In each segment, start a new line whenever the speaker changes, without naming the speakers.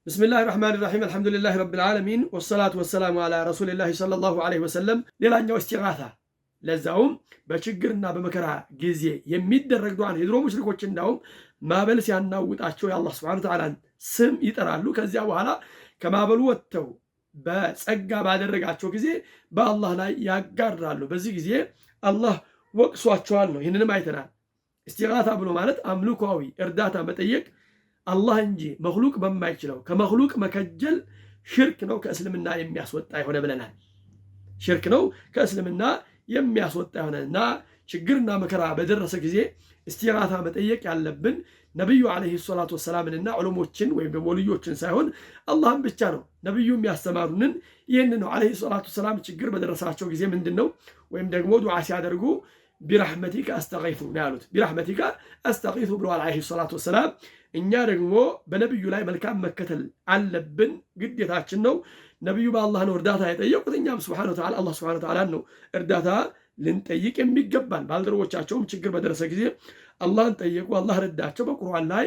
بسم الله الرحمن الرحيم الحمد لله رب العالمين والصلاة والسلام على رسول الله صلى الله عليه وسلم ሌላኛው እስቲጋሳ ለዛውም በችግርና በመከራ ጊዜ የሚደረግ ዱዓን የድሮ ሙሽሪኮች እንዳውም ማበል ሲያናውጣቸው የአላህ Subhanahu Wa Ta'ala ስም ይጠራሉ። ከዚያ በኋላ ከማበሉ ወጥተው በጸጋ ባደረጋቸው ጊዜ በአላህ ላይ ያጋራሉ። በዚህ ጊዜ አላህ ወቅሷቸዋል ነው። ይህንንም አይተናል። እስቲጋሳ ብሎ ማለት አምልኮዊ እርዳታ መጠየቅ አላህ እንጂ መኽሉቅ በማይችለው ከመኽሉቅ መከጀል ሽርክ ነው፣ ከእስልምና የሚያስወጣ ይሆነ ብለናል። ሽርክ ነው፣ ከእስልምና የሚያስወጣ ይሆነና ችግርና መከራ በደረሰ ጊዜ እስቲጋሳ መጠየቅ ያለብን ነብዩ አለይሂ ሰላቱ ወሰላምንና ዑለሞችን ወይም ደግሞ ወልዮችን ሳይሆን አላህን ብቻ ነው። ነብዩ የሚያስተማሩንን ይህን ነው። አለይሂ ሰላቱ ወሰላም ችግር በደረሳቸው ጊዜ ምንድነው ወይም ደግሞ ዱዓ ሲያደርጉ ቢራህመቲካ አስተጊቱ ነው ያሉት። ቢራህመቲካ አስተጊቱ ብለዋል አለይሂ ሰላቱ ወሰላም። እኛ ደግሞ በነብዩ ላይ መልካም መከተል አለብን፣ ግዴታችን ነው። ነብዩ በአላህ ነው እርዳታ የጠየቁት፣ እኛም ሱብሃነሁ ወተዓላ አላህ ሱብሃነሁ ወተዓላ ነው እርዳታ ልንጠይቅ የሚገባን። ባልደረቦቻቸውም ችግር በደረሰ ጊዜ አላህን ጠየቁ፣ አላህ ረዳቸው። በቁርአን ላይ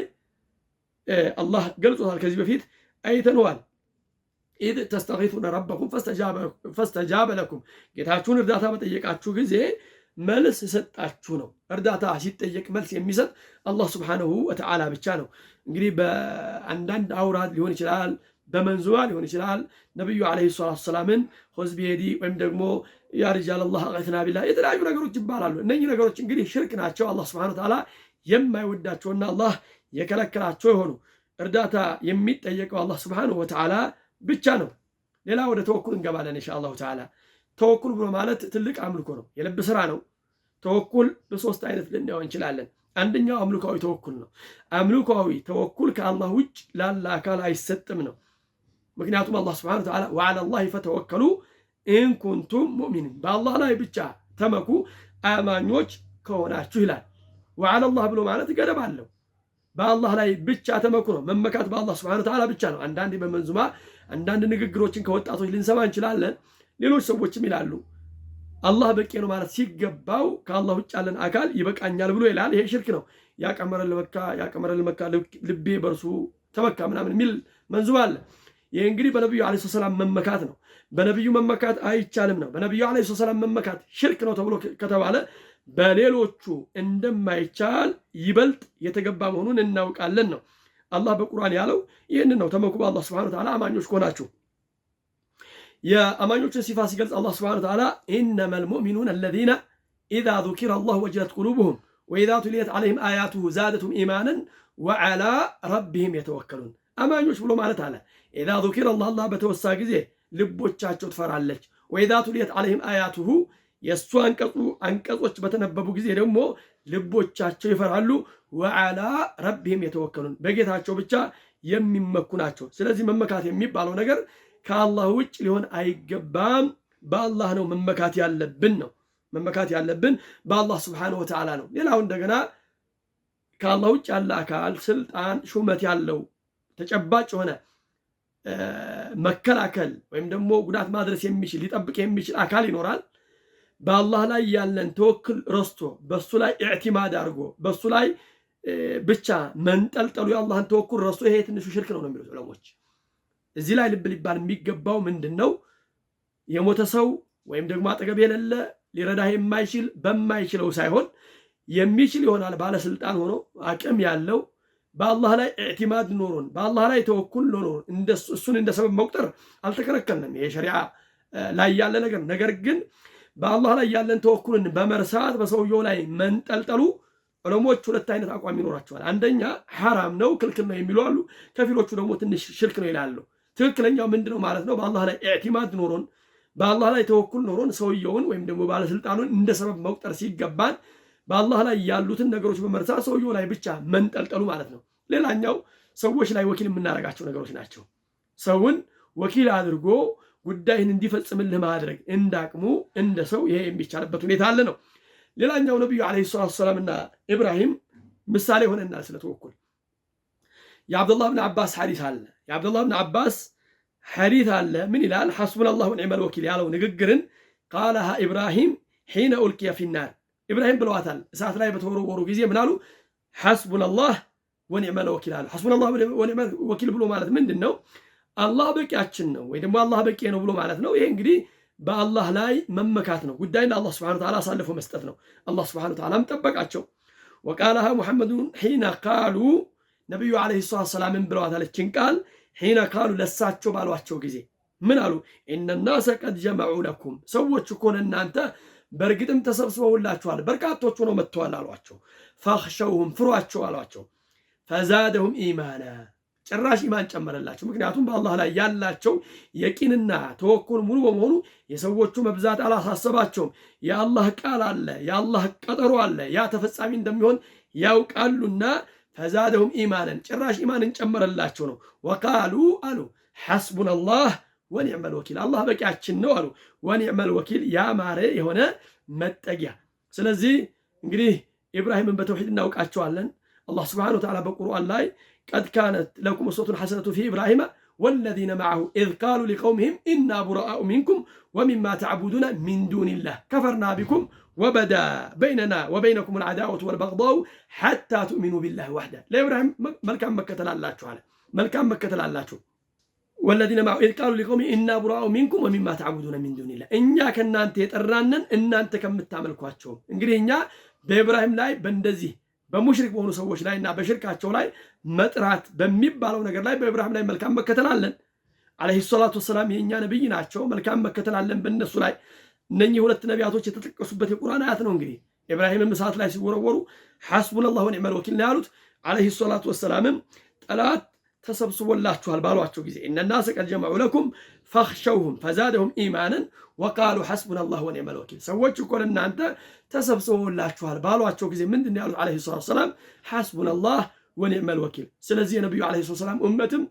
አላህ ገልጾታል። ከዚህ በፊት አይተነዋል። ኢዝ ተስተጊቱነ ረበኩም ፈስተጃበ ለኩም፣ ጌታችሁን እርዳታ በጠየቃችሁ ጊዜ መልስ ሰጣችሁ ነው። እርዳታ ሲጠየቅ መልስ የሚሰጥ አላህ ሱብሓነሁ ወተዓላ ብቻ ነው። እንግዲህ በአንዳንድ አውራድ ሊሆን ይችላል፣ በመንዙማ ሊሆን ይችላል። ነብዩ አለይሂ ሰላቱ ወሰላምን ኹዝ ቢየዲ ወይም ደግሞ ያ ሪጃለላህ አገትና ቢላህ የተለያዩ ነገሮች ይባላሉ። እነኚህ ነገሮች እንግዲህ ሽርክ ናቸው። አላህ ሱብሓነሁ ወተዓላ የማይወዳቸውና አላህ የከለከላቸው የሆኑ እርዳታ የሚጠየቀው አላህ ሱብሓነሁ ወተዓላ ብቻ ነው። ሌላ ወደ ተወኩል እንገባለን ኢንሻአላሁ ተዓላ። ተወኩል ብሎ ማለት ትልቅ አምልኮ ነው፣ የልብ ስራ ነው። ተወኩል በሶስት አይነት ልናየው እንችላለን። አንደኛው አምልኮዊ ተወኩል ነው። አምልኮዊ ተወኩል ከአላህ ውጭ ላለ አካል አይሰጥም ነው። ምክንያቱም አላህ Subhanahu Wa Ta'ala ወዐለ አላህ ፈተወከሉ ኢን ኩንቱም ሙእሚኒን፣ በአላህ ላይ ብቻ ተመኩ አማኞች ከሆናችሁ ይላል። ወዐለ አላህ ብሎ ማለት ገደብ አለው። በአላህ ላይ ብቻ ተመኩ ነው። መመካት በአላህ Subhanahu Wa Ta'ala ብቻ ነው። አንዳንድ በመንዙማ አንዳንድ ንግግሮችን ከወጣቶች ልንሰማ እንችላለን። ሌሎች ሰዎችም ይላሉ አላህ በቂ ነው ማለት ሲገባው ከአላህ ውጭ ያለን አካል ይበቃኛል ብሎ ይላል። ይሄ ሽርክ ነው። ያቀመረል መካ ልቤ በርሱ ተመካ ምናምን የሚል መንዙማ አለ። ይሄ እንግዲህ በነብዩ አለይሂ ሰላም መመካት ነው። በነብዩ መመካት አይቻልም ነው። በነብዩ አለይሂ ሰላም መመካት ሽርክ ነው ተብሎ ከተባለ በሌሎቹ እንደማይቻል ይበልጥ የተገባ መሆኑን እናውቃለን ነው። አላህ በቁርአን ያለው ይህንን ነው። ተመኩ በአላህ Subhanahu Wa Ta'ala አማኞች ከሆናችሁ። የአማኞችን ሲፋ ሲገልጽ አላህ Subhanahu Wa Ta'ala ኢነመል ሙእሚኑነ አለዚነ ኢዛ ዙኪረ አላሁ ወጀለት ቁሉቡሁም ወኢዛ ቱሊየት ዐለይሂም አያቱሁ ዛደቱም ኢማናን ወዐላ ረቢሂም የተወከሉን። አማኞች ብሎ ማለት አለ ኢዛ ዙኪረ አላህ በተወሳ ጊዜ ልቦቻቸው ትፈራለች። ወኢዛ ቱሊየት ዐለይሂም አያቱሁ የእሱ አንቀጾች በተነበቡ ጊዜ ደግሞ ልቦቻቸው ይፈራሉ። ወዐላ ረቢሂም የተወከሉን፣ በጌታቸው ብቻ የሚመኩ ናቸው። ስለዚህ መመካት የሚባለው ነገር ከአላህ ውጭ ሊሆን አይገባም። በአላህ ነው መመካት ያለብን ነው። መመካት ያለብን በአላህ Subhanahu Wa Ta'ala ነው። ሌላው እንደገና ከአላህ ውጭ ያለ አካል ስልጣን፣ ሹመት ያለው ተጨባጭ የሆነ መከላከል ወይም ደግሞ ጉዳት ማድረስ የሚችል ሊጠብቅ የሚችል አካል ይኖራል። በአላህ ላይ ያለን ተወክል ረስቶ በሱ ላይ ኢዕቲማድ አድርጎ በሱ ላይ ብቻ መንጠልጠሉ የአላህን ተወኩል ረስቶ ይሄ ትንሹ ሽርክ ነው የሚሉት ዑለሞች። እዚህ ላይ ልብ ሊባል የሚገባው ምንድነው? የሞተ ሰው ወይም ደግሞ አጠገብ የሌለ ሊረዳህ የማይችል በማይችለው ሳይሆን የሚችል ይሆናል። ባለስልጣን ሆኖ አቅም ያለው በአላህ ላይ ኢዕቲማድ ኖሮን በአላህ ላይ ተወኩል ኖሮን እሱን እንደ ሰበብ መቁጠር አልተከለከልንም። ይሄ ሸሪዓ ላይ ያለ ነገር። ነገር ግን በአላህ ላይ ያለን ተወኩልን በመርሳት በሰውየው ላይ መንጠልጠሉ ዑለሞች ሁለት አይነት አቋም ይኖራቸዋል። አንደኛ ሐራም ነው ክልክል ነው የሚሉ አሉ። ከፊሎቹ ደግሞ ትንሽ ሽርክ ነው ይላሉ። ትክክለኛው ምንድነው ማለት ነው? በአላህ ላይ ኢዕቲማድ ኖሮን በአላህ ላይ ተወኩል ኖሮን ሰውየውን ወይም ደግሞ ባለስልጣኑን እንደ ሰበብ መቁጠር ሲገባን በአላህ ላይ ያሉትን ነገሮች በመርሳት ሰውየው ላይ ብቻ መንጠልጠሉ ማለት ነው። ሌላኛው ሰዎች ላይ ወኪል የምናደርጋቸው ነገሮች ናቸው። ሰውን ወኪል አድርጎ ጉዳይን እንዲፈጽምልህ ማድረግ እንዳቅሙ እንደ ሰው ይሄ የሚቻልበት ሁኔታ አለ ነው። ሌላኛው ነብዩ አለይሂ ሰላቱ ወሰላምና ኢብራሂም ምሳሌ ሆነናል ስለተወኩል። የአብዱላህ ብን አባስ ሐዲስ አለ። የአብዱላህ ብን አባስ ሐዲስ አለ። ምን ይላል? ሐስቡነላሁ ወኒዕመል ወኪል ያለው ንግግርን ቃለሃ ኢብራሂም ሒነ ኡልቂየ ፊናር፣ ኢብራሂም ብለዋታል እሳት ላይ በተወረወሩ ጊዜ ምን አሉ? ሐስቡነላህ ወኒዕመል ወኪል አሉ። ሐስቡነላህ ወኒዕመል ወኪል ብሎ ማለት ምንድን ነው? አላህ በቂያችን ነው ወይ ደግሞ አላህ በቂ ነው ብሎ ማለት ነው። ይሄ እንግዲህ በአላህ ላይ መመካት ነው። ጉዳይን ለአላህ ሱብሓነሁ ወተዓላ አሳልፎ መስጠት ነው። አላህ ሱብሓነሁ ወተዓላም ጠበቃቸው። ወቃለሃ ሙሐመዱን ሒነ ቃሉ ነቢዩ ዓለይሂ ሰላቱ ወሰላምን ብለዋታል ይህችን ቃል ሒነ ቃሉ ለሳቸው ባሏቸው ጊዜ ምን አሉ? ኢነናሰ ቀድ ጀመዑ ለኩም ሰዎች እኮ ለእናንተ በእርግጥም ተሰብስበውላችኋል፣ በርካቶች ሆነው መጥተዋል አሏቸው። ፈኽሸውሁም ፍሯቸው አሏቸው። ፈዛደሁም ኢማና ጭራሽ ኢማን ጨመረላቸው። ምክንያቱም በአላህ ላይ ያላቸው የቂንና ተወኩል ሙሉ በመሆኑ የሰዎቹ መብዛት አላሳሰባቸውም። የአላህ ቃል አለ፣ የአላህ ቀጠሮ አለ፣ ያ ተፈጻሚ እንደሚሆን ያውቃሉና ፈዛደሁም ኢማንን ጭራሽ ኢማንን ጨመረላቸው ነው። ወቃሉ አሉ ሐስቡነላህ ወኒዕመል ወኪል አላህ በቂያችን ነው አሉ። ወኒዕመል ወኪል ያማረ የሆነ መጠጊያ። ስለዚህ እንግዲህ ኢብራሂምን በተውሂድ እናውቃቸዋለን። አላህ ስብሓነሁ ወተዓላ በቁርአን ላይ ቀድ ካነት ለኩም ኡስወቱን ሐሰነቱን ፊ ኢብራሂመ ወለዚነ መዐሁ ኢዝ ቃሉ ሊቀውሚሂም ኢና ቡረአኡ ሚንኩም ወሚማ ተዕቡዱነ ሚን ዱኒላህ ከፈርና ቢኩም ወበዳ በይነና ወበይነኩም አልዐዳወቱ ወልበግዳኡ ሐታ ቱእሚኑ ቢላሂ ወሕደ። ለኢብራሂም መልካም መከተል አላችሁ አለ። መልካም መከተል አላችሁ። ወለዚነ መዐሁ ኢዝ ቃሉ ሊቀውሚሂም ኢና ቡረአኡ ሚንኩም ወሚማ ተዕቡዱነ ሚን ዱኒላህ እኛ ከእናንተ የጠራንን እናንተ ከምታመልኳቸው። እንግዲህ እኛ በኢብራሂም ላይ በእንደዚህ በሙሽሪክ በሆኑ ሰዎች ላይ እና በሽርካቸው ላይ መጥራት በሚባለው ነገር ላይ በኢብራሂም ላይ መልካም መከተል አለን። ዓለይሂ ሰላቱ ወሰላም የእኛ ነቢይ ናቸው። መልካም መከተል አለን በእነሱ ላይ። እነኚህ ሁለት ነቢያቶች የተጠቀሱበት የቁርአን አያት ነው። እንግዲህ ኢብራሂምም እሳት ላይ ሲወረወሩ ሐስቡነላህ ወኒዕመል ወኪል ነው ያሉት። ዓለይሂ ሰላቱ ወሰላምም ጠላት ተሰብስቦላችኋል ባሏቸው ጊዜ እነናሰ ቀድ ጀመዑ ለኩም ፈኽሸውሁም ፈዛደሁም ኢማንን ወቃሉ ሐስቡነላህ ወኒዕመል ወኪል ሰዎች እኮ ለእናንተ ተሰብስቦላችኋል ባሏቸው ጊዜ ምንድን ነው ያሉት? ዓለይሂ ሰላቱ ወሰላም ሐስቡነላህ ወኒዕመል ወኪል። ስለዚህ የነቢዩ ዓለይሂ ሰላቱ ወሰላም ኡመትም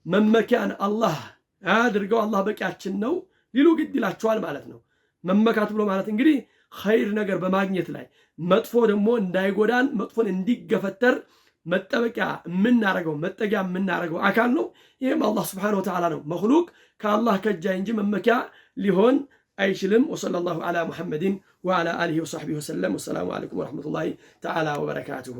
መመኪያን አላህ አድርገው አላህ በቂያችን ነው ሊሉ ግድ ይላቸዋል ማለት ነው። መመካት ብሎ ማለት እንግዲህ ኸይር ነገር በማግኘት ላይ መጥፎ ደግሞ እንዳይጎዳን መጥፎን እንዲገፈተር መጠበቂያ የምናረገው መጠጊያ የምናረገው አካል ነው። ይህም አላህ ስብሓነሁ ወተዓላ ነው። መክሉቅ ከአላህ ከጃይ እንጂ መመኪያ ሊሆን አይችልም። ወሰለላሁ ዐላ ሙሐመድን ወዐላ አሊሂ ወሰሕቢሂ ወሰለም። ወሰላሙ አለይኩም ወረሕመቱላሂ ተዓላ ወበረካቱሁ።